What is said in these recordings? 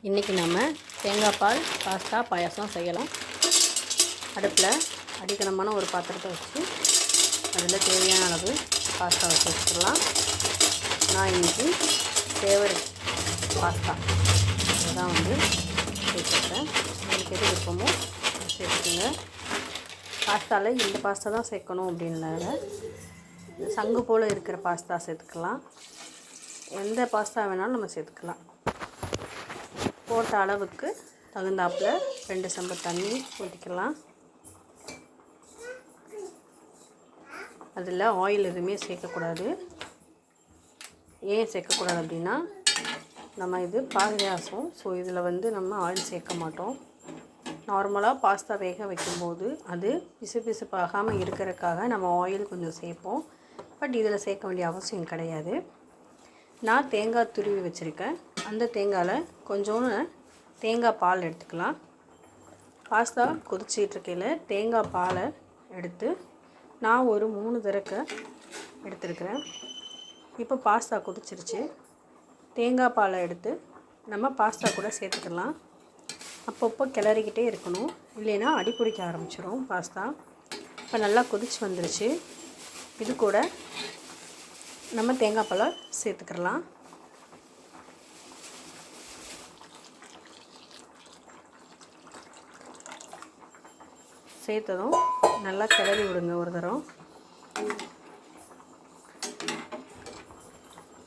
இன்றைக்கி நம்ம தேங்காய் பால் பாஸ்தா பாயாசம் செய்யலாம். அடுப்பில் அடிக்கனமான ஒரு பாத்திரத்தை வச்சு அதில் தேவையான அளவு பாஸ்தா வச்சுக்கலாம். நான் இன்றைக்கி ஃபேவரட் பாஸ்தா அதுதான் சேர்த்துக்கிறேன். உங்களுக்கு எது விருப்பமோ சேர்த்துக்கோங்க. பாஸ்தாவில் இந்த பாஸ்தா தான் சேர்க்கணும் அப்படின்னால சங்கு போல் இருக்கிற பாஸ்தா சேர்த்துக்கலாம். எந்த பாஸ்தா வேணாலும் நம்ம சேர்த்துக்கலாம். போட்ட அளவுக்கு தகுந்தாப்பில் 2 செம்பு தண்ணி ஊற்றிக்கலாம். அதில் ஆயில் எதுவுமே சேர்க்கக்கூடாது. ஏன் சேர்க்கக்கூடாது அப்படின்னா நம்ம இது பாயாசம். ஸோ இதில் நம்ம ஆயில் சேர்க்க மாட்டோம். நார்மலாக பாஸ்தா வேக வைக்கும்போது அது பிசுபிசுப்பாகாமல் இருக்கிறதுக்காக நம்ம ஆயில் கொஞ்சம் சேர்ப்போம். பட் இதில் சேர்க்க வேண்டிய அவசியம் கிடையாது. நான் தேங்காய் துருவி வச்சுருக்கேன். அந்த தேங்காயில் கொஞ்சோன்னு தேங்காய் பால் எடுத்துக்கலாம். பாஸ்தா கொதிச்சிட்ருக்கையில் தேங்காய் பாலை எடுத்து நான் ஒரு 3 தடவை எடுத்துருக்கிறேன். இப்போ பாஸ்தா கொதிச்சிருச்சு. தேங்காய் பாலை எடுத்து நம்ம பாஸ்தா கூட சேர்த்துக்கலாம். அப்பப்போ கிளறிக்கிட்டே இருக்கணும், இல்லைன்னா அடி பிடிக்க ஆரம்பிச்சிடும் பாஸ்தா. இப்போ நல்லா கொதிச்சு வந்துருச்சு. இது கூட நம்ம தேங்காய் பாலை சேர்த்துக்கலாம். சேர்த்ததும் நல்லா கிளறி விடுங்க ஒரு தரம்.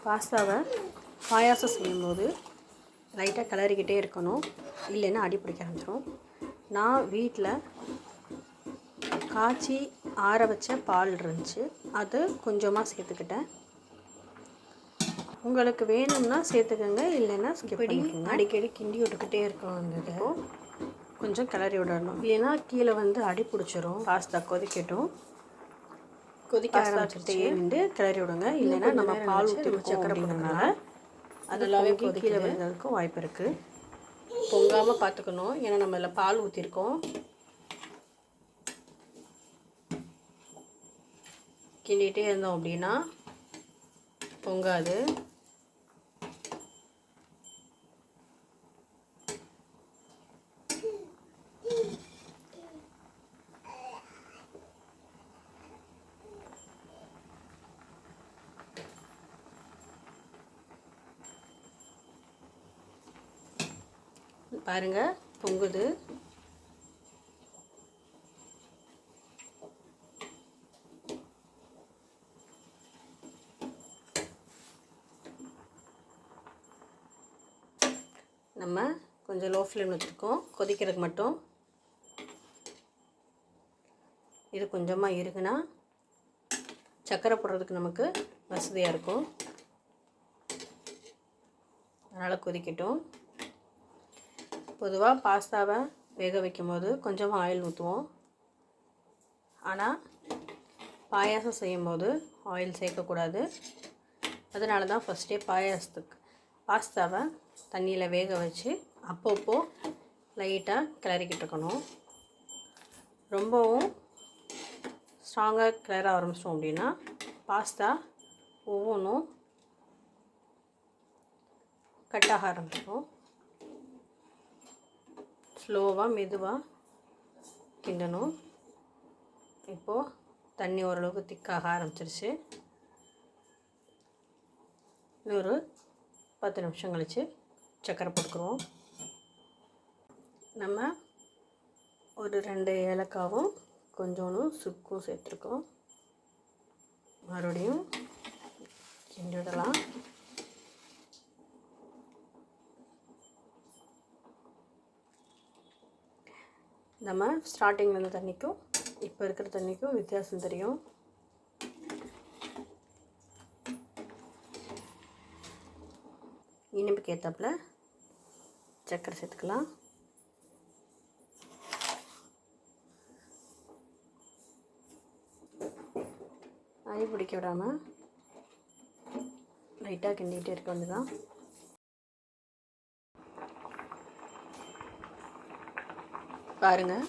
பாஸ்தாவை பாயாசம் செய்யும்போது லைட்டாக கிளறிக்கிட்டே இருக்கணும், இல்லைன்னா அடி பிடிக்க ஆரம்பிச்சிடும். நான் வீட்டில் காய்ச்சி ஆற வச்ச பால் இருந்துச்சு, அது கொஞ்சமாக சேர்த்துக்கிட்டேன். உங்களுக்கு வேணும்னா சேர்த்துக்கோங்க, இல்லைன்னா ஸ்கிப் பண்ணிக்கோங்க. அடிக்கடி கிண்டி விட்டுக்கிட்டே இருக்கணும். அந்த கொஞ்சம் கிளறி விடணும், இல்லைன்னா கீழே அடி பிடிச்சிரும். பாஸ்தா கொதிக்கட்டும். கொதிக்க ஆரம்பிச்சுட்டே நின்று கிளறி விடுங்க, இல்லைன்னா நம்ம பால் ஊற்றி சக்கரை போடுறதுனால அது நல்லாவே கீழே விழுந்ததுக்கும் வாய்ப்பு இருக்குது. பொங்காமல் பார்த்துக்கணும், ஏன்னா நம்ம இதில் பால் ஊற்றிருக்கோம். கிண்டிகிட்டே இருந்தோம் அப்படின்னா பொங்காது. பாருங்கள், பொங்குது. நம்ம கொஞ்சம் லோ ஃப்ளேமில் வச்சுருக்கோம், கொதிக்கிறதுக்கு மட்டும். இது கொஞ்சமாக இருக்குன்னா சக்கரை போடுறதுக்கு நமக்கு வசதியாக இருக்கும். அதனால் கொதிக்கட்டும். பொதுவாக பாஸ்தாவை வேக வைக்கும் போது கொஞ்சமாக ஆயில் ஊற்றுவோம். ஆனால் பாயாசம் செய்யும்போது ஆயில் சேர்க்கக்கூடாது. அதனால தான் ஃபஸ்ட்டே பாஸ்தாவை தண்ணியில் வேக வச்சு அப்பப்போ லைட்டாக கிளறிக்கிட்டு இருக்கணும். ரொம்பவும் ஸ்ட்ராங்காக கிளற ஆரம்பிச்சிட்டோம் அப்படின்னா பாஸ்தா ஒவ்வொன்றும் கட்டாக ஆரம்பிச்சிடும். ஸ்லோவாக மெதுவாக கிண்டணும். இப்போது தண்ணி ஓரளவுக்கு திக்காக ஆரம்பிச்சிருச்சு. இன்னொரு 10 நிமிஷம் கழித்து சக்கரை போட்டுக்குருவோம். நம்ம ஒரு 2 ஏலக்காவும் கொஞ்சோண்டு சுக்கும் சேர்த்துருக்கோம். மறுபடியும் கிண்டி விடலாம். நம்ம ஸ்டார்டிங்கில் இருந்த தண்ணிக்கும் இப்போ இருக்கிற தண்ணிக்கும் வித்தியாசம் தெரியும். இனிப்புக்கு ஏற்றாப்புல சர்க்கரை சேர்த்துக்கலாம். அடி பிடிக்க விடாமல் லைட்டாக கிண்டிகிட்டே இருக்க வேண்டியதான். பாருங்கள்,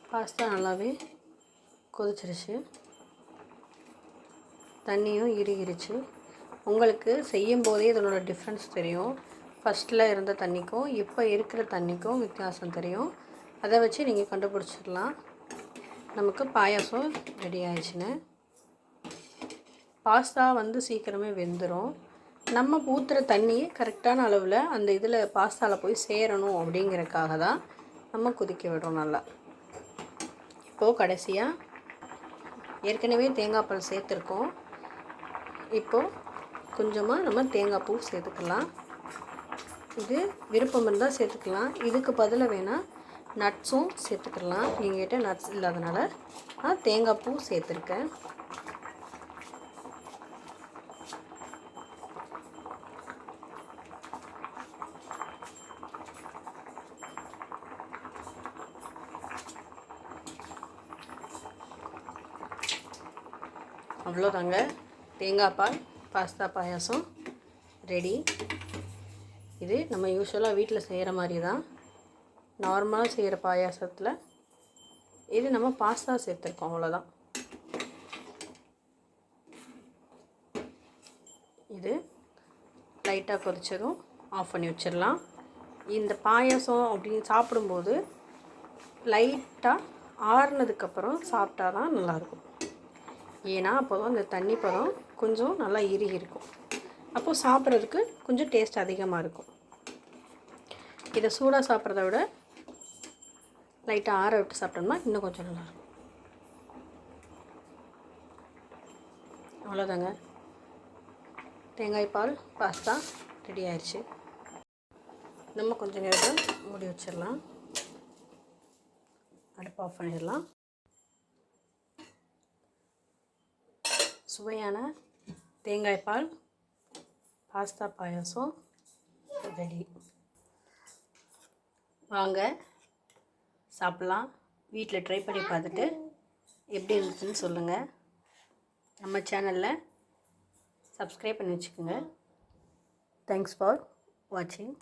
பாஸ்தா நல்லாவே கொதிச்சிருச்சு. தண்ணியும் இறுகிருச்சு. உங்களுக்கு செய்யும் போதே இதனோட டிஃப்ரென்ஸ் தெரியும். ஃபஸ்ட்டில் இருந்த தண்ணிக்கும் இப்போ இருக்கிற தண்ணிக்கும் வித்தியாசம் தெரியும். அதை வச்சு நீங்கள் கண்டுபிடிச்சிடலாம். நமக்கு பாயாசம் ரெடி ஆயிடுச்சுன்னு. பாஸ்தா வந்து சீக்கிரமே வெந்துடும். நம்ம ஊற்றுற தண்ணி கரெக்டான அளவில் அந்த இதில் பாஸ்தாவில் போய் சேரணும் அப்படிங்கிறக்காக தான் நம்ம கொதிக்க விடுறோம் நல்லா. இப்போது கடைசியாக ஏற்கனவே தேங்காய் பால் சேர்த்துருக்கோம். இப்போது கொஞ்சமாக நம்ம தேங்காய் பூ சேர்த்துக்கலாம். இது விருப்பம் இருந்தால் சேர்த்துக்கலாம். இதுக்கு பதிலாக வேணால் நட்ஸும் சேர்த்துக்கலாம். எங்கள்கிட்ட நட்ஸ் இல்லாதனால நான் தேங்காய் பூ சேர்த்துருக்கேன். அவ்வளோதாங்க, தேங்காய் பால் பாஸ்தா பாயாசம் ரெடி. இது நம்ம யூஸ்வலாக வீட்டில் செய்கிற மாதிரி தான், நார்மலாக செய்கிற பாயாசத்தில் இது நம்ம பாஸ்தா சேர்த்துருக்கோம், அவ்வளோதான். இது லைட்டாக கொதிச்சதும் ஆஃப் பண்ணி வச்சிடலாம். இந்த பாயாசம் அப்படின்னு சாப்பிடும்போது லைட்டாக ஆறுனதுக்கப்புறம் சாப்பிட்டா தான் நல்லாயிருக்கும். ஏன்னா அப்போ தான் இந்த தண்ணி பதம் கொஞ்சம் நல்லா இறுகி இருக்கும். அப்போது சாப்பிட்றதுக்கு கொஞ்சம் டேஸ்ட் அதிகமாக இருக்கும். இதை சூடாக சாப்பிட்றத விட லைட்டாக ஆற விட்டு சாப்பிட்டோம்னா இன்னும் கொஞ்சம் நல்லாயிருக்கும். அவ்வளோதாங்க, தேங்காய் பால் பாஸ்தா ரெடி ஆயிடுச்சு. நம்ம கொஞ்சம் நேரம் மூடி வச்சிடலாம். அடுப்பு ஆஃப் பண்ணிடலாம். சுவையான தேங்காய் பால் பாஸ்தா பாயாசம் ரெடி. வாங்க சாப்பிட்லாம். வீட்டில் ட்ரை பண்ணி பார்த்துட்டு எப்படி இருந்துச்சுன்னு சொல்லுங்கள். நம்ம சேனலில் சப்ஸ்கிரைப் பண்ணி வச்சுக்கோங்க. தேங்க்ஸ் ஃபார் வாட்சிங்.